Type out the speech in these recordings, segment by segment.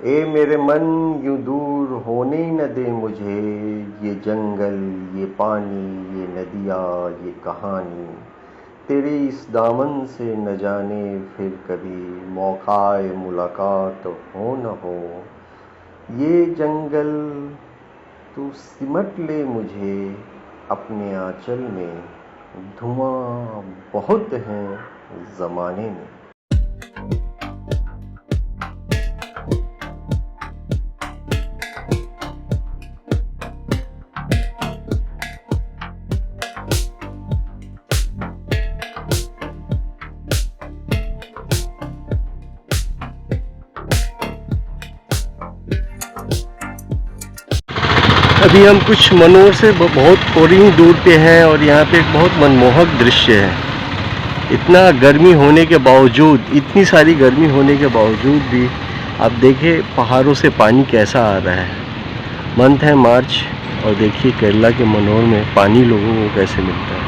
ए मेरे मन यूं दूर होने न दे मुझे, ये जंगल, ये पानी, ये नदियाँ, ये कहानी, तेरे इस दामन से न जाने फिर कभी मौकाए मुलाकात हो न हो। ये जंगल तू सिमट ले मुझे अपने आंचल में, धुआं बहुत है ज़माने में। अभी हम कुछ मनोर से बहुत थोड़ी ही दूर पे हैं और यहाँ पे एक बहुत मनमोहक दृश्य है। इतना गर्मी होने के बावजूद, इतनी सारी गर्मी होने के बावजूद भी आप देखिए पहाड़ों से पानी कैसा आ रहा है। मंथ है मार्च और देखिए केरला के मनोर में पानी लोगों को कैसे मिलता है।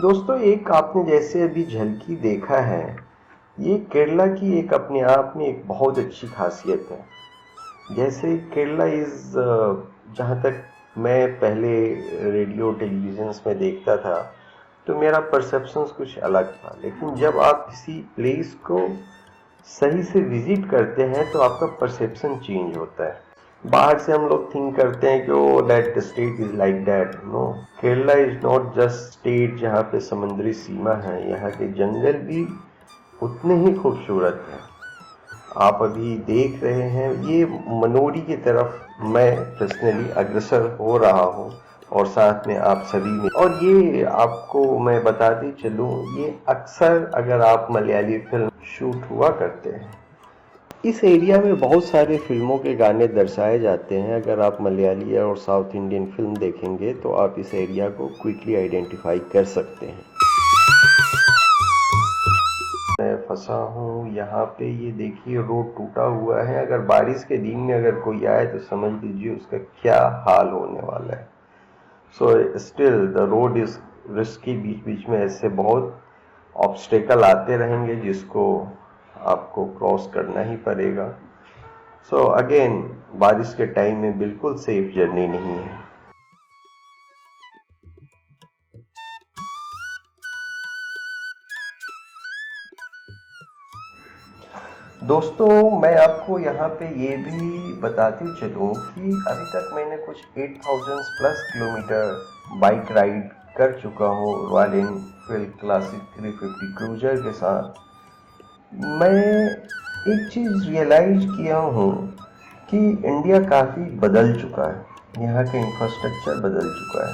दोस्तों, एक आपने जैसे अभी झलकी देखा है, ये केरला की एक अपने आप में एक बहुत अच्छी खासियत है। जैसे केरला जहाँ तक मैं पहले रेडियो टेलीविजन्स में देखता था तो मेरा परसेप्शंस कुछ अलग था, लेकिन जब आप किसी प्लेस को सही से विजिट करते हैं तो आपका परसेप्शन चेंज होता है। बाहर से हम लोग थिंक करते हैं कि oh that state is like that. No, Kerala is not just state जहाँ पे समुद्री सीमा है, यहाँ के जंगल भी उतने ही खूबसूरत हैं। आप अभी देख रहे हैं ये मनोरी की तरफ मैं पर्सनली अग्रसर हो रहा हूँ और साथ में आप सभी में। और ये आपको मैं बताते चलूँ, ये अक्सर अगर आप मलयाली फिल्म शूट हुआ करते हैं, इस एरिया में बहुत सारे फिल्मों के गाने दर्शाए जाते हैं। अगर आप मलयाली और साउथ इंडियन फिल्म देखेंगे तो आप इस एरिया को क्विकली आइडेंटिफाई कर सकते हैं। मैं फंसा हूँ यहाँ पे, ये देखिए रोड टूटा हुआ है। अगर बारिश के दिन में अगर कोई आए तो समझ लीजिए उसका क्या हाल होने वाला है। So still the road is risky, बीच बीच में ऐसे बहुत ऑब्स्टेकल आते रहेंगे जिसको आपको क्रॉस करना ही पड़ेगा। सो अगेन, बारिश के टाइम में बिल्कुल सेफ जर्नी नहीं है। दोस्तों, मैं आपको यहाँ पे ये भी बताती चलूँ कि अभी तक मैंने कुछ 8000 प्लस किलोमीटर बाइक राइड कर चुका हूँ रॉयल एनफील्ड क्लासिक 350 क्रूजर के साथ। मैं एक चीज़ रियलाइज किया हूँ कि इंडिया काफ़ी बदल चुका है, यहाँ का इंफ्रास्ट्रक्चर बदल चुका है।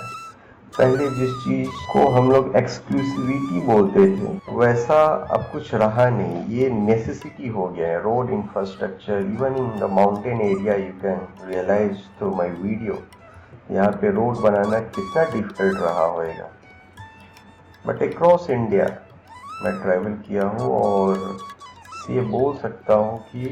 पहले जिस चीज़ को हम लोग एक्सक्लूसिविटी बोलते थे वैसा अब कुछ रहा नहीं, ये नेसेसिटी हो गया है। Road infrastructure even in the mountain area, you can realise through my video, यहाँ पे रोड बनाना कितना डिफिकल्ट रहा होगा। बट अक्रॉस इंडिया मैं ट्रैवल किया हूँ और ये बोल सकता हूँ कि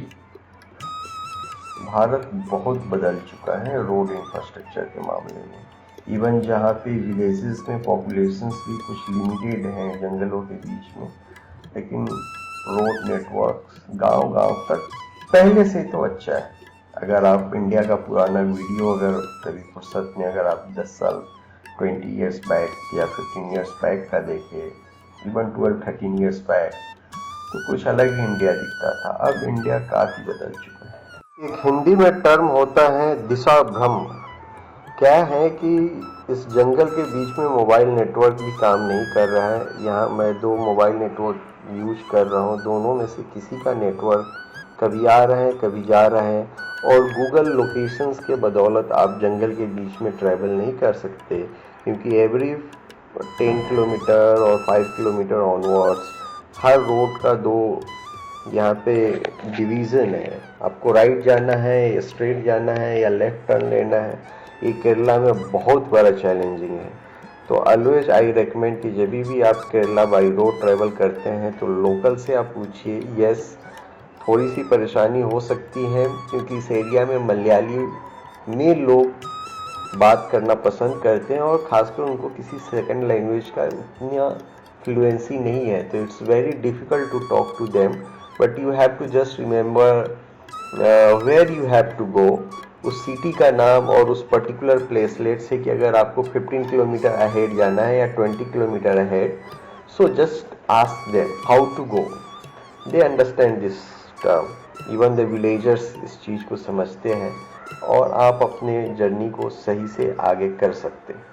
भारत बहुत बदल चुका है रोड इंफ्रास्ट्रक्चर के मामले में। इवन जहाँ पे विलेजेस में पॉपुलेशंस भी कुछ लिमिटेड हैं जंगलों के बीच में, लेकिन रोड नेटवर्क्स गांव-गांव तक पहले से तो अच्छा है। अगर आप इंडिया का पुराना वीडियो अगर कभी फुर्सत में अगर आप 10 साल 20 इयर्स बैक या 15 इयर्स बैक का देखें, इवन 12-13 इयर्स बैक, तो कुछ अलग ही इंडिया दिखता था। अब इंडिया काफ़ी बदल चुका है। एक हिंदी में टर्म होता है दिशा भ्रम। क्या है कि इस जंगल के बीच में मोबाइल नेटवर्क भी काम नहीं कर रहा है। यहाँ मैं 2 मोबाइल नेटवर्क यूज कर रहा हूँ, दोनों में से किसी का नेटवर्क कभी आ रहा है कभी जा रहा है, और गूगल लोकेशंस के बदौलत आप जंगल के बीच में ट्रैवल नहीं कर सकते, क्योंकि एवरी 10 किलोमीटर और 5 किलोमीटर ऑनवर्ड्स हर रोड का 2 यहाँ पे डिवीज़न है। आपको राइट जाना है या स्ट्रेट जाना है या लेफ्ट टर्न लेना है, ये केरला में बहुत बड़ा चैलेंजिंग है। तो ऑलवेज आई रेकमेंड कि जब भी आप केरला बाई रोड ट्रैवल करते हैं तो लोकल से आप पूछिए। यस, थोड़ी सी परेशानी हो सकती है क्योंकि इस एरिया में मलयाली में लोग बात करना पसंद करते हैं और ख़ासकर उनको किसी सेकंड लैंग्वेज का इतना फ्लुएंसी नहीं है, तो it's very difficult to talk to them. But you have to just remember where you have to go, उस सिटी का नाम और उस पर्टिकुलर प्लेस। लेट से कि अगर आपको 15 किलोमीटर अहेड जाना है या 20 kilometre ahead, so just ask them how to go. They understand this term. Even the villagers इस चीज़ को समझते हैं और आप अपने जर्नी को सही से आगे कर सकते हैं।